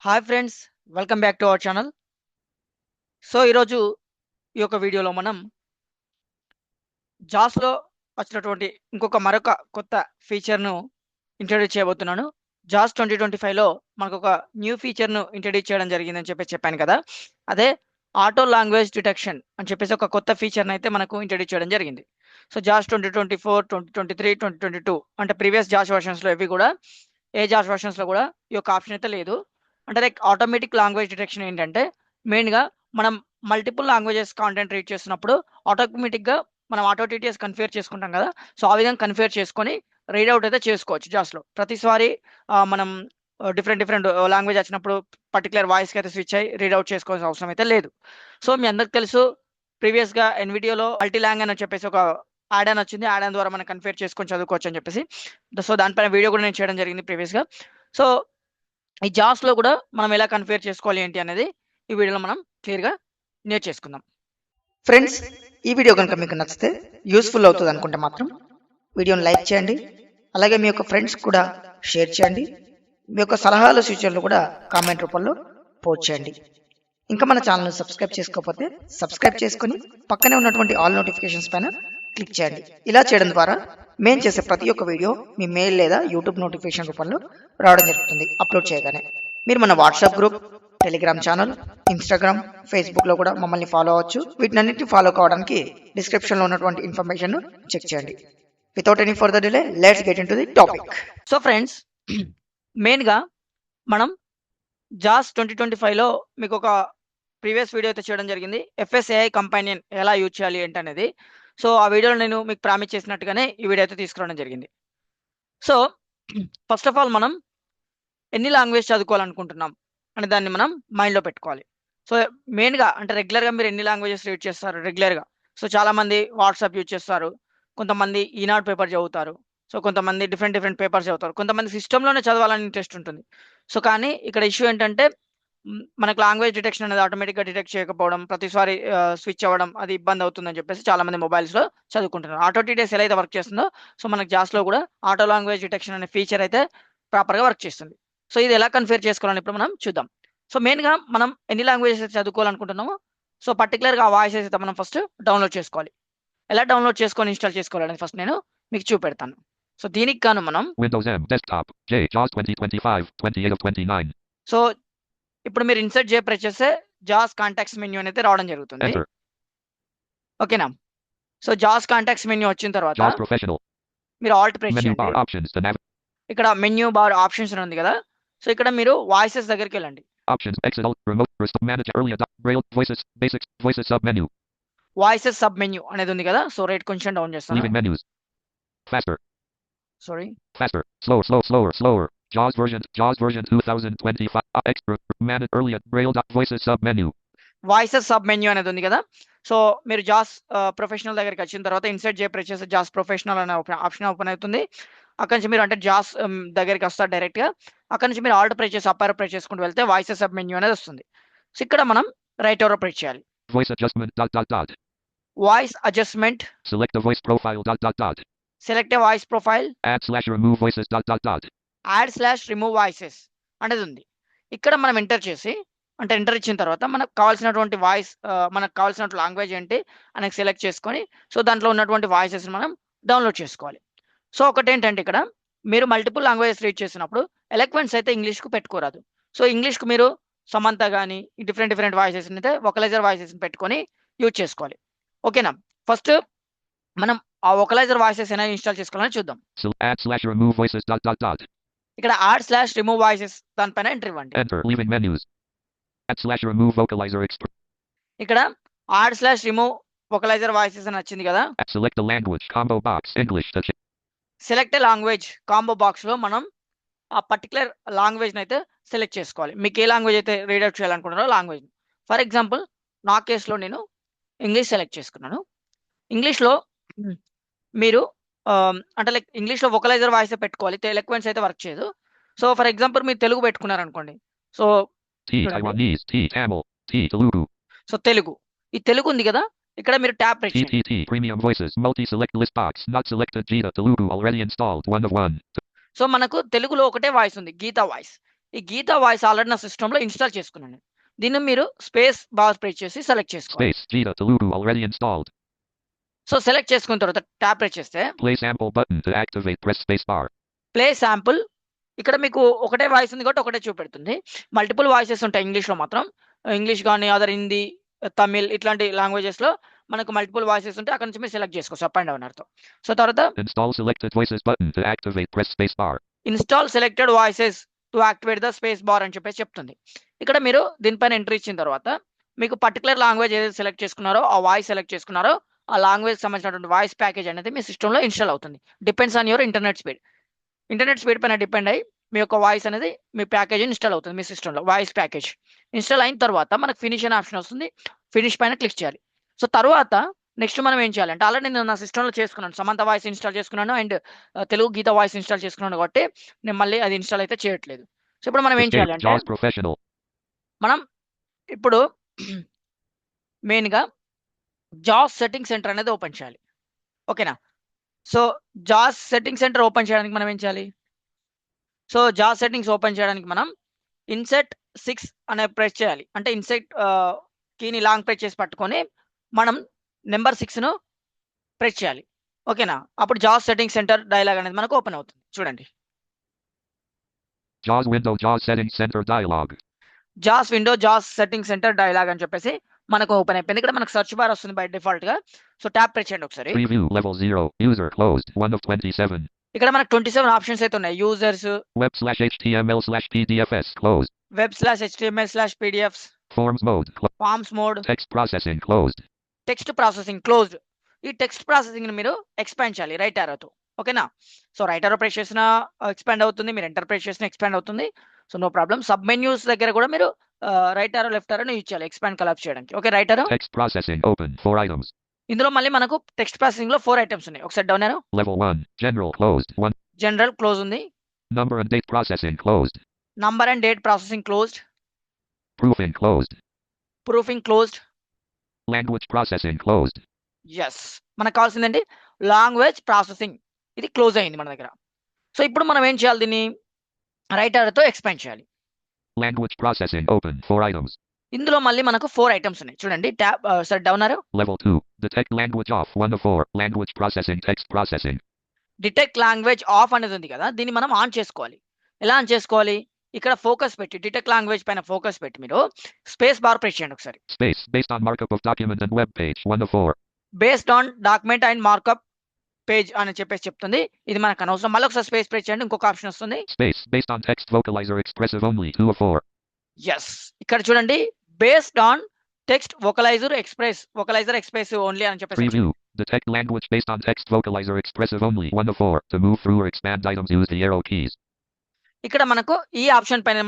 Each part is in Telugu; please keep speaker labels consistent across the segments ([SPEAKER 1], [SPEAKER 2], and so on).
[SPEAKER 1] Hi friends, welcome back to our channel. So ఈరోజు ఈ యొక్క వీడియోలో మనం జాస్లో వచ్చినటువంటి మరొక కొత్త ఫీచర్ను ఇంట్రడ్యూస్ చేయబోతున్నాను. జాస్ 2025లో మనకు ఒక న్యూ ఫీచర్ను ఇంట్రడ్యూస్ చేయడం జరిగిందని చెప్పాను కదా. అదే ఆటో లాంగ్వేజ్ డిటెక్షన్ అని చెప్పేసి ఒక కొత్త ఫీచర్ని అయితే మనకు ఇంట్రడ్యూస్ చేయడం జరిగింది. సో జాస్ 2024, 2023, 2022 అంటే ప్రీవియస్ జాస్ వర్షన్స్లో ఇవి కూడా ఏ జాస్ వర్షన్స్లో కూడా ఈ యొక్క ఆప్షన్ అయితే లేదు. అంటే లైక్ ఆటోమేటిక్ లాంగ్వేజ్ డిటెక్షన్ ఏంటంటే మెయిన్గా మనం మల్టిపుల్ లాంగ్వేజెస్ కాంటెంట్ రీడ్ చేస్తున్నప్పుడు ఆటోమేటిక్గా మనం ఆటో టీటీఎస్ కన్ఫిగర్ చేసుకుంటాం కదా. సో ఆ విధంగా కన్ఫిగర్ చేసుకొని రీడౌట్ అయితే చేసుకోవచ్చు జాస్లో. ప్రతిసారి మనం డిఫరెంట్ లాంగ్వేజ్ వచ్చినప్పుడు పర్టికులర్ వాయిస్కి అయితే స్విచ్ అయ్యి రీడౌట్ చేసుకోవాల్సిన అవసరం అయితే లేదు. సో మీ అందరికి తెలుసు, ప్రీవియస్గా ఎన్విడియోలో మల్టీ లాంగ్ అని చెప్పేసి ఒక యాడ్ అని వచ్చింది. యాడ్ ద్వారా మనం కన్ఫిగర్ చేసుకొని చదువుకోవచ్చు అని చెప్పేసి. సో దానిపైన వీడియో కూడా నేను చేయడం జరిగింది ప్రీవియస్గా. సో ఈ జాస్లో కూడా మనం ఎలా కన్ఫిగర్ చేసుకోవాలి ఏంటి అనేది ఈ వీడియోలో మనం క్లియర్గా నేర్చేసుకుందాం. ఫ్రెండ్స్, ఈ వీడియో కనుక మీకు నచ్చితే యూస్ఫుల్ అవుతుంది అనుకుంటే మాత్రం వీడియోని లైక్ చేయండి. అలాగే మీ యొక్క ఫ్రెండ్స్ కూడా షేర్ చేయండి. మీ యొక్క సలహాలు సూచనలు కూడా కామెంట్ రూపంలో పోస్ట్ చేయండి. ఇంకా మన ఛానల్ని సబ్స్క్రైబ్ చేసుకోకపోతే సబ్స్క్రైబ్ చేసుకొని పక్కనే ఉన్నటువంటి ఆల్ నోటిఫికేషన్స్ పైన క్లిక్ చేయండి. ఇలా చేయడం ద్వారా మేము చేసే ప్రతి ఒక్క వీడియో మీ మెయిల్ లేదా యూట్యూబ్ నోటిఫికేషన్ రూపంలో రావడం జరుగుతుంది అప్లోడ్ చేయగానే. మీరు మన WhatsApp group, Telegram channel, Instagram, ఫేస్బుక్లో కూడా మమ్మల్ని ఫాలో అవ్వచ్చు. వీటినన్నింటినీ ఫాలో కావడానికి డిస్క్రిప్షన్లో ఉన్నటువంటి ఇన్ఫర్మేషన్ చెక్ చేయండి. Without any further delay let's get in to the topic. So friends, మెయిన్గా మనం జాస్ 2025లో మీకు ఒక ప్రీవియస్ వీడియో అయితే చేయడం జరిగింది, ఎఫ్ఎస్ఏఐ కంపానియన్ ఎలా యూజ్ చేయాలి ఏంటనేది. సో ఆ వీడియోలో నేను మీకు ప్రామిస్ చేసినట్టుగానే ఈ వీడియో అయితే తీసుకురావడం జరిగింది. సో ఫస్ట్ ఆఫ్ ఆల్ మనం ఎన్ని లాంగ్వేజ్ చదువుకోవాలనుకుంటున్నాం అనే దాన్ని మనం మైండ్లో పెట్టుకోవాలి. సో మెయిన్గా అంటే రెగ్యులర్గా మీరు ఎన్ని లాంగ్వేజెస్ రీడ్ చేస్తారు రెగ్యులర్గా? సో చాలామంది వాట్సాప్ యూజ్ చేస్తారు, కొంతమంది ఈనాడు పేపర్ చదువుతారు, సో కొంతమంది డిఫరెంట్ పేపర్స్ చదువుతారు, కొంతమంది సిస్టంలోనే చదవాలని ఇంట్రెస్ట్ ఉంటుంది. సో కానీ ఇక్కడ ఇష్యూ ఏంటంటే మనకు లాంగ్వేజ్ డిటెక్షన్ అనేది ఆటోమేటిక్గా డిటెక్ట్ చేయకపోవడం, ప్రతిసారి స్విచ్ అవ్వడం అది ఇబ్బంది అవుతుందని చెప్పేసి చాలామంది మొబైల్స్లో చదువుకుంటున్నారు. ఆటో టీటీఎస్ ఎలా అయితే వర్క్ చేస్తుందో సో మనకు జాస్లో కూడా ఆటో లాంగ్వేజ్ డిటెక్షన్ అనే ఫీచర్ అయితే ప్రాపర్గా వర్క్ చేస్తుంది. సో ఇది ఎలా కన్ఫిగర్ చేసుకోవాలని ఇప్పుడు మనం చూద్దాం. సో మెయిన్గా మనం ఎన్ని లాంగ్వేజెస్ అయితే చదువుకోవాలనుకుంటున్నామో సో పర్టికులర్గా ఆ వాయిసెస్ అయితే మనం ఫస్ట్ డౌన్లోడ్ చేసుకోవాలి. ఎలా డౌన్లోడ్ చేసుకొని ఇన్స్టాల్ చేసుకోవాలని ఫస్ట్ నేను మీకు చూపెడతాను. సో దీనికి గాను మనం
[SPEAKER 2] Windows M Desktop JAWS2025 28/29.
[SPEAKER 1] So ఇప్పుడు మీరు ఇన్సర్ట్ చేయ ప్రెస్ చేస్తే జాస్ కాంటాక్ట్స్ మెన్యూ అనేది రావడం జరుగుతుంది.
[SPEAKER 2] Enter.
[SPEAKER 1] ఓకేనా? సో జాస్ కాంటాక్ట్స్ మెన్యూ వచ్చిన తర్వాత
[SPEAKER 2] JAWS Professional.
[SPEAKER 1] మీరు ఆల్ట్ ప్రెస్
[SPEAKER 2] Menu bar
[SPEAKER 1] చేయండి.
[SPEAKER 2] options to nav.
[SPEAKER 1] ఇక్కడ మెన్యూ బార్ ఆప్షన్స్ అని ఉంది కదా. సో ఇక్కడ మీరు వాయిసెస్ దగ్గరికి వెళ్ళండి.
[SPEAKER 2] Options exit alt remote rest manage earlier braille voices basics voices sub menu.
[SPEAKER 1] Voices sub menu అనేది ఉంది కదా. సో రేట్ కొంచెం డౌన్ చేస్తాను.
[SPEAKER 2] Leaving menus. Faster.
[SPEAKER 1] Sorry.
[SPEAKER 2] Faster. Slower. JAWS version 2025 extra manage earlier braille voices sub menu.
[SPEAKER 1] Voices sub menu అనేది ఉంది కదా. సో మీరు జాస్ ప్రొఫెషనల్ దగ్గరికి వచ్చిన తర్వాత ఇన్సర్ట్ చేయ ప్రెస్ చేస్తే జాస్ ప్రొఫెషనల్ అనే ఆప్షన్ ఓపెన్ అవుతుంది. అక్కడ నుంచి మీరు అంటే జాస్ దగ్గరికి వస్తారు డైరెక్ట్గా. అక్కడ నుంచి మీరు ఆల్ట్ ప్రెస్ చేసి అప్పర్ ప్రెస్ చేసుకుంటూ వెళ్తే వాయిసెస్ సబ్ మెన్యూ అనేది వస్తుంది. సో ఇక్కడ మనం రైట్ ఓవర్ ప్రెస్ చేయాలి.
[SPEAKER 2] Voice adjustment
[SPEAKER 1] voice adjustment.
[SPEAKER 2] Select the voice profile
[SPEAKER 1] select a voice profile.
[SPEAKER 2] add/remove voices
[SPEAKER 1] add remove voices అనేది ఉంది. ఇక్కడ మనం ఎంటర్ చేసి అంటే ఎంటర్ ఇచ్చిన తర్వాత మనకు కావాల్సినటువంటి వాయిస్ మనకు కావాల్సిన లాంగ్వేజ్ ఏంటి అనేది సెలెక్ట్ చేసుకొని సో దాంట్లో ఉన్నటువంటి వాయిసెస్ మనం డౌన్లోడ్ చేసుకోవాలి. సో ఒకటి ఏంటంటే ఇక్కడ మీరు మల్టిపుల్ లాంగ్వేజెస్ రీడ్ చేసినప్పుడు ఎలక్వెన్స్ అయితే ఇంగ్లీష్కు పెట్టుకోరాదు. సో ఇంగ్లీష్కు మీరు సమంత కానీ డిఫరెంట్ వాయిసెస్ అయితే వొకలైజర్ వాయిసెస్ని పెట్టుకొని యూజ్ చేసుకోవాలి. ఓకేనా? ఫస్ట్ మనం ఆ వొకలైజర్ వాయిసెస్ అయినా ఇన్స్టాల్ చేసుకోవాలని చూద్దాం.
[SPEAKER 2] add/remove voices
[SPEAKER 1] ఇక్కడ యాడ్/రిమూవ్ వాయిసెస్ దానిపైన ఎంటర్ ఇవ్వండి.
[SPEAKER 2] Enter. Leaving menus. add/remove vocalizer expert.
[SPEAKER 1] ఇక్కడ యాడ్/రిమూవ్ వొకలైజర్ వాయిసెస్ అని వచ్చింది కదా.
[SPEAKER 2] Select the language combo box English to
[SPEAKER 1] select language combo బాక్స్లో మనం ఆ పర్టికులర్ లాంగ్వేజ్ని అయితే సెలెక్ట్ చేసుకోవాలి. మీకు ఏ లాంగ్వేజ్ అయితే రీడ్ అవుట్ చేయాలనుకుంటున్నారో లాంగ్వేజ్. ఫర్ ఎగ్జాంపుల్ నా కేసులో నేను ఇంగ్లీష్ సెలెక్ట్ చేసుకున్నాను. ఇంగ్లీష్లో మీరు అంటే లైక్ ఇంగ్లీష్లో వొకలైజర్ వాయిస్ పెట్టుకోవాలి, ఎలక్వెన్స్ అయితే వర్క్ చేయదు. సో ఫర్ ఎగ్జాంపుల్ మీరు తెలుగు పెట్టుకున్నారనుకోండి. So
[SPEAKER 2] Taiwanese, Tamil, Telugu.
[SPEAKER 1] So Telugu, ఈ తెలుగు ఉంది కదా, ఇక్కడ మీరు ట్యాప్ ప్రెస్ చేయండి.
[SPEAKER 2] Premium voices multi-select list box not selected Gita Telugu already installed 1 of 1.
[SPEAKER 1] So మనకు తెలుగులో ఒకటే వాయిస్ ఉంది, గీతా వాయిస్. ఈ గీత వాయిస్ ఆల్రెడీ నా సిస్టంలో ఇన్స్టాల్ చేసుకున్నాను. దీన్ని మీరు స్పేస్ బార్ ప్రెస్ చేసి సెలెక్ట్ చేసుకోవాలి.
[SPEAKER 2] Space. Gita Telugu already installed.
[SPEAKER 1] So select చేసుకున్న తర్వాత ట్యాప్ ప్రెస్ చేస్తే
[SPEAKER 2] Play sample button to activate. Press space bar.
[SPEAKER 1] Play sample. ఇక్కడ మీకు ఒకటే వాయిస్ ఉంది కాబట్టి ఒకటే చూపెడుతుంది. మల్టిపుల్ వాయిసెస్ ఉంటాయి ఇంగ్లీష్లో మాత్రం. ఇంగ్లీష్ కానీ అదర్ హిందీ, తమిళ్ ఇట్లాంటి లాంగ్వేజెస్లో మనకు మల్టిపుల్ వాయిసెస్ ఉంటాయి. అక్కడ నుంచి మీరు సెలెక్ట్ చేసుకోవచ్చు అప్ అండ్ డౌన్ అర్థం. సో తర్వాత
[SPEAKER 2] Install selected voices button to activate. Press space bar.
[SPEAKER 1] Install selected voices to activate the space bar అని చెప్పేసి చెప్తుంది. ఇక్కడ మీరు దీనిపైన ఎంట్రీ ఇచ్చిన తర్వాత మీకు పర్టికులర్ లాంగ్వేజ్ ఏదైతే సెలెక్ట్ చేసుకున్నారో ఆ వాయిస్ సెలెక్ట్ చేసుకున్నారో ఆ లాంగ్వేజ్ సంబంధించినటువంటి వాయిస్ ప్యాకేజ్ అనేది మీ సిస్టంలో ఇన్స్టాల్ అవుతుంది. Depends on your internet speed. Internet speed పైన డిపెండ్ అయ్యి మీ యొక్క వాయిస్ అనేది మీ ప్యాకేజ్ ఇన్స్టాల్ అవుతుంది. మీ సిస్టంలో వాయిస్ ప్యాకేజ్ ఇన్స్టాల్ అయిన తర్వాత మనకు ఫినిష్ అనే ఆప్షన్ వస్తుంది. ఫినిష్ పైన క్లిక్ చేయాలి. సో తర్వాత నెక్స్ట్ మనం ఏం చేయాలంటే ఆల్రెడీ నేను నా సిస్టంలో చేసుకున్నాను. సమంత వాయిస్ ఇన్స్టాల్ చేసుకున్నాను and Telugu Geetha voice install చేసుకున్నాను కాబట్టి నేను మళ్ళీ అది ఇన్స్టాల్ అయితే చేయట్లేదు. సో ఇప్పుడు మనం ఏం
[SPEAKER 2] Escape.
[SPEAKER 1] చేయాలంటే
[SPEAKER 2] JAWS Professional.
[SPEAKER 1] మనం ఇప్పుడు మెయిన్గా జాస్ సెట్టింగ్ సెంటర్ అనేది ఓపెన్ చేయాలి. ఓకేనా. సో జాస్ సెట్టింగ్ సెంటర్ ఓపెన్ చేయడానికి మనం ఏం చేయాలి? సో జాస్ సెట్టింగ్స్ ఓపెన్ చేయడానికి మనం ఇన్సెట్ 6 అనే ప్రెస్ చేయాలి. అంటే ఇన్సెట్ కీని లాంగ్ ప్రెస్ చేసి పట్టుకొని మనం నెంబర్ 6ను ప్రెస్ చేయాలి. ఓకేనా. అప్పుడు జాస్ సెట్టింగ్ సెంటర్ డైలాగ్ అనేది మనకు ఓపెన్ అవుతుంది. చూడండి.
[SPEAKER 2] JAWS window. JAWS settings center dialog.
[SPEAKER 1] Jos window Jos setting centre dialogue అని చెప్పేసి మనకు ఓపెన్ అయిపోయింది. ఇక్కడ మనకు సెర్చ్ బార్ వస్తుంది బై డిఫాల్ట్ గా. సో ట్యాప్ ప్రెస్ చేయండి ఒకసారి.
[SPEAKER 2] Preview level 0. User closed. 1 of 27.
[SPEAKER 1] ఇక్కడ మనకు 27 ఆప్షన్స్ అయితే ఉన్నాయి. Users,
[SPEAKER 2] web/html/pdfs closed.
[SPEAKER 1] web/html/pdfs,
[SPEAKER 2] Forms mode.
[SPEAKER 1] Forms mode,
[SPEAKER 2] Text processing closed.
[SPEAKER 1] Text processing closed. ఈ టెక్స్ట్ ప్రాసెసింగ్ ని మీరు ఎక్స్పాండ్ చేయాలి రైట్ ఆరోతో. ఓకేనా. సో రైట్ ఆరో ప్రెస్ చేసిన ఎక్స్పాండ్ అవుతుంది. మీరు ఎంటర్ ప్రెస్ చేసిన ఎక్స్పాండ్ అవుతుంది. So no problem. Sub menus దగ్గర కూడా మీరు రైట్ ఆరో లెఫ్ట్ ఆరో యూజ్ చేయాలి ఎక్స్పాండ్ కలాప్స్ చేయడానికి. ఓకే రైట్ ఆరో.
[SPEAKER 2] Text processing open. 4 items.
[SPEAKER 1] ఇందులో మళ్ళీ మనకు టెక్స్ట్ ప్రాసెసింగ్ లో 4 ఐటమ్స్ ఉన్నాయి. ఒకసారి డౌన్ ఆరో.
[SPEAKER 2] Level 1. General closed. 1.
[SPEAKER 1] General close ఉంది.
[SPEAKER 2] Number and date processing closed.
[SPEAKER 1] Number and date processing closed.
[SPEAKER 2] Proofing closed.
[SPEAKER 1] Proofing closed.
[SPEAKER 2] Language processing closed.
[SPEAKER 1] Yes. మనకు కావాల్సిందండి లాంగ్వేజ్ ప్రాసెసింగ్. ఇది క్లోజ్ అయింది మన దగ్గర. సో ఇప్పుడు మనం ఏం చేయాలి? దీన్ని రైట్ ఆరోతో ఎక్స్పాండ్ చేయాలి.
[SPEAKER 2] Language processing open. 4 items.
[SPEAKER 1] ఇందులో మళ్ళీ మనకు 4 ఐటమ్స్ ఉన్నాయి. చూడండి. ట్యాబ్ సార్ డౌన్ ఆరో.
[SPEAKER 2] Level 2. Detect language off. 1 of 4. Language processing. Text processing.
[SPEAKER 1] Detect language of అనేది ఉంది కదా, దీన్ని మనం ఆన్ చేసుకోవాలి. ఎలా ఆన్ చేసుకోవాలి? ఇక్కడ ఫోకస్ పెట్టి డిటెక్ట్ లాంగ్వేజ్ పైన ఫోకస్ పెట్టి మీరు స్పేస్ బార్ ప్రెస్ చేయండి ఒకసారి.
[SPEAKER 2] Space. Based on markup of document and web page. 1 of 4.
[SPEAKER 1] Based on document and markup page అని చెప్పేసి చెప్తుంది. ఇది మనకు అనవసరం. మళ్ళీ ఒకసారి స్పేస్ ప్రెస్ చేయండి. ఇంకొక ఆప్షన్ వస్తుంది.
[SPEAKER 2] Space. Based on text vocalizer expressive only. 2 of 4.
[SPEAKER 1] Yes. ఇక్కడ చూడండి. Based on text vocalizer expressive only అని చెప్పేసి.
[SPEAKER 2] Preview. Detect language based on text vocalizer expressive only. 1 of 4. To move through or expand items, use the arrow keys.
[SPEAKER 1] ఇక్కడ మనకు ఈ ఆప్షన్ పైన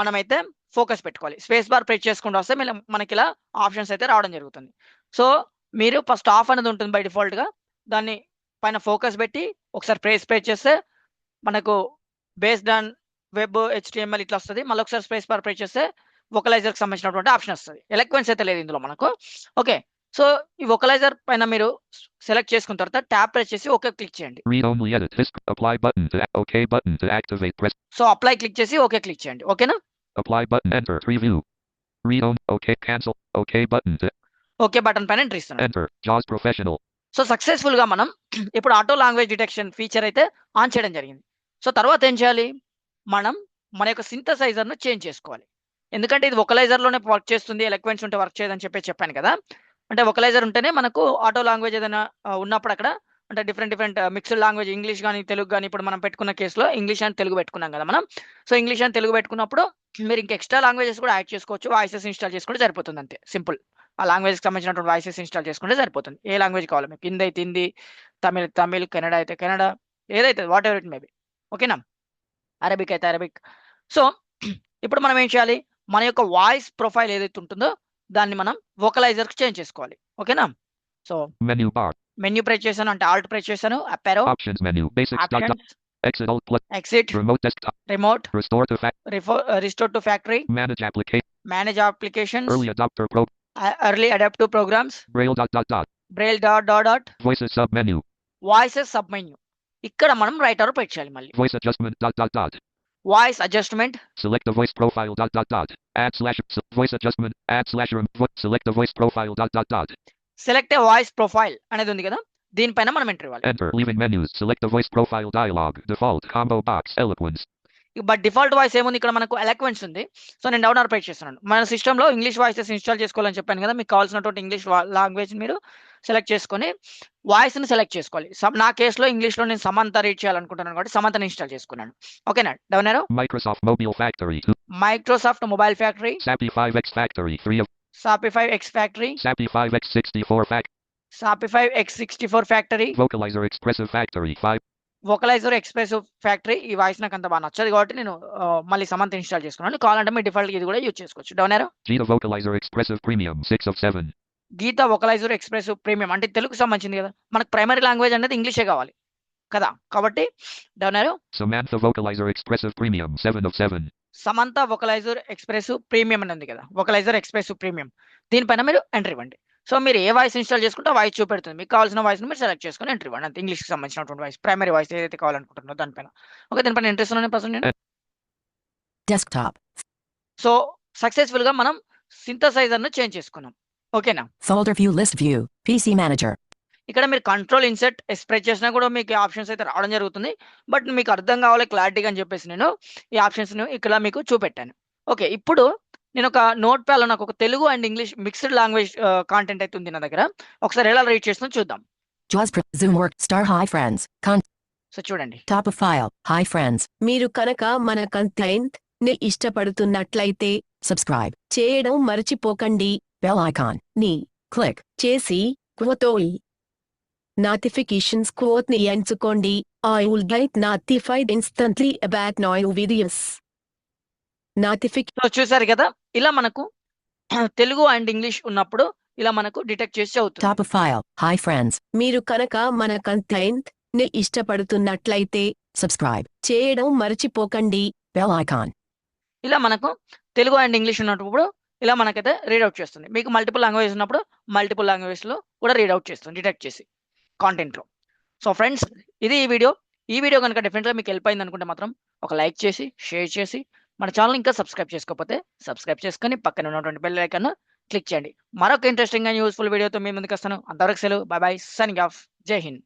[SPEAKER 1] మనమైతే ఫోకస్ పెట్టుకోవాలి. స్పేస్ బార్ ప్రెస్ చేసుకుంటూ వస్తే మనకి ఇలా ఆప్షన్స్ అయితే రావడం జరుగుతుంది. సో మీరు ఫస్ట్ ఆఫ్ అనేది ఉంటుంది బై డిఫాల్ట్ గా. దాన్ని పైన ఫోకస్ పెట్టి ఒకసారి ప్రెస్ చేస్తే మనకు బేస్డ్ ఆన్ వెబ్ HTML ఇట్లా వస్తుంది. మళ్ళీ ఒకసారి స్పేస్ బార్ ప్రెస్ చేస్తే వొకలైజర్ కి సంబంధించినటువంటి ఆప్షన్ వస్తుంది. ఎలక్వెన్స్ అయితే లేదు ఇందులో మనకు. ఓకే. సో ఈ వొకలైజర్ పైన మీరు సెలెక్ట్ చేసుకున్న తర్వాత ట్యాప్ ప్రెస్ చేసి ఓకే క్లిక్ చేయండి.
[SPEAKER 2] Read only edit. Apply button to OK button to activate. Press.
[SPEAKER 1] So apply click చేసి ఓకే క్లిక్ చేయండి. ఓకేనా.
[SPEAKER 2] Apply button. Enter. Preview. Read on. OK. Cancel. OK button to
[SPEAKER 1] okay button పైన ఎంటర్ ఇస్తున్నాను.
[SPEAKER 2] enter. JAWS Professional.
[SPEAKER 1] So successful గా మనం ఇప్పుడు ఆటో లాంగ్వేజ్ డిటెక్షన్ ఫీచర్ అయితే ఆన్ చేయడం జరిగింది. సో తర్వాత ఏం చేయాలి? మనం మన యొక్క సింథసైజర్ ను చేంజ్ చేసుకోవాలి. ఎందుకంటే ఇది వొకలైజర్ లోనే వర్క్ చేస్తుంది, ఎలక్వెన్స్ ఉంటే వర్క్ చేయదని చెప్పాను కదా. అంటే వొకలైజర్ ఉంటేనే మనకు ఆటో లాంగ్వేజ్ ఏదైనా ఉన్నప్పుడు అక్కడ అంటే డిఫరెంట్ మిక్స్డ్ లాంగ్వేజ్ ఇంగ్లీష్ కానీ తెలుగు కానీ ఇప్పుడు మనం పెట్టుకున్న కేసులో ఇంగ్లీష్ అండ్ తెలుగు పెట్టుకున్నాం కదా మనం. సో ఇంగ్లీష్ అండ్ తెలుగు పెట్టుకున్నప్పుడు మీరు ఇంకా ఎక్స్ట్రా లాంగ్వేజెస్ కూడా యాడ్ చేసుకోవచ్చు. వాయిసెస్ ఇన్స్టాల్ చేసుకుంటే సరిపోతుంది అంతే. సింపుల్. ఆ లాంగ్వేజ్కి సంబంధించినటువంటి వాయిసెస్ ఇన్స్టాల్ చేసుకుంటే సరిపోతుంది. ఏ లాంగ్వేజ్ కావాలి మీకు? హిందీ అయితే హిందీ, తమిళ్, కన్నడ అయితే కన్నడ, ఏదైతే వాట్ ఎవర్ ఇట్ మేబీ. ఓకేనా. అరబిక్ అయితే అరబిక్. సో ఇప్పుడు మనం ఏం చేయాలి? మన యొక్క వాయిస్ ప్రొఫైల్ ఏదైతే ఉంటుందో దాన్ని మనం వొకలైజర్కి చేంజ్ చేసుకోవాలి. ఓకేనా. So
[SPEAKER 2] Menu bar.
[SPEAKER 1] Menu press చేశాను అంటే ఆల్ట్ ప్రెస్ చేశాను. Up arrow.
[SPEAKER 2] Options menu. Basics. Exit alt plus.
[SPEAKER 1] Exit.
[SPEAKER 2] Remote desktop.
[SPEAKER 1] Remote.
[SPEAKER 2] Restore to
[SPEAKER 1] restore to factory.
[SPEAKER 2] manage application.
[SPEAKER 1] Manage applications.
[SPEAKER 2] Early adopter pro.
[SPEAKER 1] Early adaptive programs.
[SPEAKER 2] Braille dot.
[SPEAKER 1] Braille dot.
[SPEAKER 2] Voices sub menu.
[SPEAKER 1] Voices sub menu. ఇక్కడ మనం రైట్ ఆరో ప్రెస్ చేయాలి. మళ్ళీ
[SPEAKER 2] Voice adjustment dot.
[SPEAKER 1] Voice adjustment,
[SPEAKER 2] Select the voice profile dot dot dot. Add slash voice adjustment. Add slash select the voice profile dot dot dot.
[SPEAKER 1] Select a voice profile అనేది ఉంది కదా, దీనిపైన మనం ఎంటర్ ఇవ్వాలి.
[SPEAKER 2] Enter. Leaving menus. Select the voice profile dialog. Default combo box. Eloquence.
[SPEAKER 1] But default voice ఏముంది ఇక్కడ మనకు ఎలక్వెన్స్ ఉంది. సో నేను డౌన్ ఆర్పేట్ చేస్తున్నాను. మన సిస్టంలో ఇంగ్లీష్ వాయిసెస్ ఇన్స్టాల్ చేసుకోవాలని చెప్పాను కదా, మీకు కావాల్సినటువంటి ఇంగ్లీష్ లాంగ్వేజ్ మీరు సెలెక్ట్ చేసుకొని వాయిస్ని సెలెక్ట్ చేసుకోవాలి. నా కేసులో ఇంగ్లీష్లో నేను సమంత రీడ్ చేయాలనుకుంటున్నాను కాబట్టి సమంతని ఇన్స్టాల్ చేసుకున్నాను. ఓకేనా, down arrow.
[SPEAKER 2] Microsoft Mobile Factory 2.
[SPEAKER 1] Microsoft mobile factory,
[SPEAKER 2] SAPI 5X Factory 3 of
[SPEAKER 1] SAPI 5X factory,
[SPEAKER 2] SAPI 5X64
[SPEAKER 1] SAPI 5X64 factory,
[SPEAKER 2] Vocalizer Expressive Factory 5.
[SPEAKER 1] Vocalizer expressive factory. ఈ వాయిస్ నాకు అంత బాగా నచ్చదు కాబట్టి నేను మళ్ళీ సమంత ఇన్స్టాల్ చేసుకున్నాను. కావాలంటే మీ డిఫాల్ట్ ఇది కూడా యూజ్ చేసుకోవచ్చు. Down arrow.
[SPEAKER 2] Gita Vocalizer Expressive Premium 6 of 7.
[SPEAKER 1] Gita vocalizer expressive premium అంటే తెలుగు సంబంధించింది కదా, మనకు ప్రైమరీ లాంగ్వేజ్ అనేది ఇంగ్లీషే కావాలి కదా, కాబట్టి down arrow.
[SPEAKER 2] Samantha Vocalizer Expressive Premium 7 of 7.
[SPEAKER 1] Samantha vocalizer expressive premium అని ఉంది కదా, వోకలైజర్ ఎక్స్ప్రెసివ్ ప్రీమియం, దీనిపైన మీరు ఎంటర్ ఇవ్వండి. సో మీరు ఏ వాయిస్ ఇన్స్టాల్ చేసుకుంటే ఆ వాయిస్ చూపెడుతుంది. మీకు కావాల్సిన వాయిస్ మీరు సెలెక్ట్ చేసుకొని ఎంటర్ ఇవ్వండి. అంతే, ఇంగ్లీష్కి సంబంధించినటువంటి వాయిస్, ప్రైమరీ వాయిస్ ఏదైతే కావాలనుకుంటున్నారో దానిపైన. ఓకే, దీనిపైన ఇంట్రెస్ట్ ఉన్నాను ప్రజెంట్ నేను.
[SPEAKER 3] Desktop.
[SPEAKER 1] సో సక్సెస్ఫుల్గా మనం సింథసైజర్ను చేంజ్ చేసుకున్నాం. ఓకేనా,
[SPEAKER 3] Folder view list view. PC Manager.
[SPEAKER 1] ఇక్కడ మీరు కంట్రోల్ ఇన్సెట్ ఎక్స్ప్రెస్ చేసినా కూడా మీకు ఆప్షన్స్ అయితే రావడం జరుగుతుంది. బట్ మీకు అర్థం కావాలి క్లారిటీగా అని చెప్పేసి నేను ఈ ఆప్షన్స్ను ఇక్కడ మీకు చూపెట్టాను. ఓకే, ఇప్పుడు నేను ఒక నోట్ ప్యాడ్లో నాకు ఒక Telugu and English mixed language content అయితే ఉంది నా దగ్గర. ఒకసారి ఎలా రీడ్ చేస్తుందో చూద్దాం.
[SPEAKER 3] Zoom work. Star hi friends.
[SPEAKER 1] So చూడండి,
[SPEAKER 3] Top of file. Hi friends.
[SPEAKER 4] మీరు కనుక మన కంటెంట్ ని ఇష్టపడుతున్నట్లయితే
[SPEAKER 3] Subscribe.
[SPEAKER 4] చేయడం మర్చిపోకండి.
[SPEAKER 3] Bell icon.
[SPEAKER 4] ని
[SPEAKER 3] Click.
[SPEAKER 4] చేసి క్వోటోయి నోటిఫికేషన్స్ క్వోట్ ని ఎంచుకోండి. I will get notified instantly about new videos.
[SPEAKER 1] So చూసారు కదా, ఇలా మనకు తెలుగు అండ్ ఇంగ్లీష్ ఉన్నప్పుడు ఇలా మనకు డిటెక్ట్ చేసి అవుతుంది.
[SPEAKER 3] Top of file. Hi friends.
[SPEAKER 4] మీరు కనుక మన కంటెంట్ ని ఇష్టపడుతున్నట్లయితే
[SPEAKER 3] Subscribe.
[SPEAKER 4] చేయడం మర్చిపోకండి.
[SPEAKER 3] Bell icon.
[SPEAKER 1] ఇలా మనకు తెలుగు అండ్ ఇంగ్లీష్ ఉన్నప్పుడు ఇలా మనకైతే రీడౌట్ చేస్తుంది. మీకు మల్టిపుల్ లాంగ్వేజ్ ఉన్నప్పుడు మల్టిపుల్ లాంగ్వేజ్లో కూడా రీడౌట్ చేస్తుంది, డిటెక్ట్ చేసి కాంటెంట్లో. సో ఫ్రెండ్స్, ఇది ఈ వీడియో కనుక డెఫినెట్గా మీకు హెల్ప్ అయింది అనుకుంటే మాత్రం ఒక లైక్ చేసి షేర్ చేసి మన ఛానల్ ఇంకా సబ్స్క్రైబ్ చేసుకోకపోతే సబ్స్క్రైబ్ చేసుకొని పక్కన ఉన్నటువంటి బెల్ ఐకాన్ క్లిక్ చేయండి. మరొక ఇంట్రెస్టింగ్ అండ్ యూస్ఫుల్ వీడియోతో మీ ముందుకు వస్తాను. అంతవరకు సెలవు. By by, signing off. జై హింద్.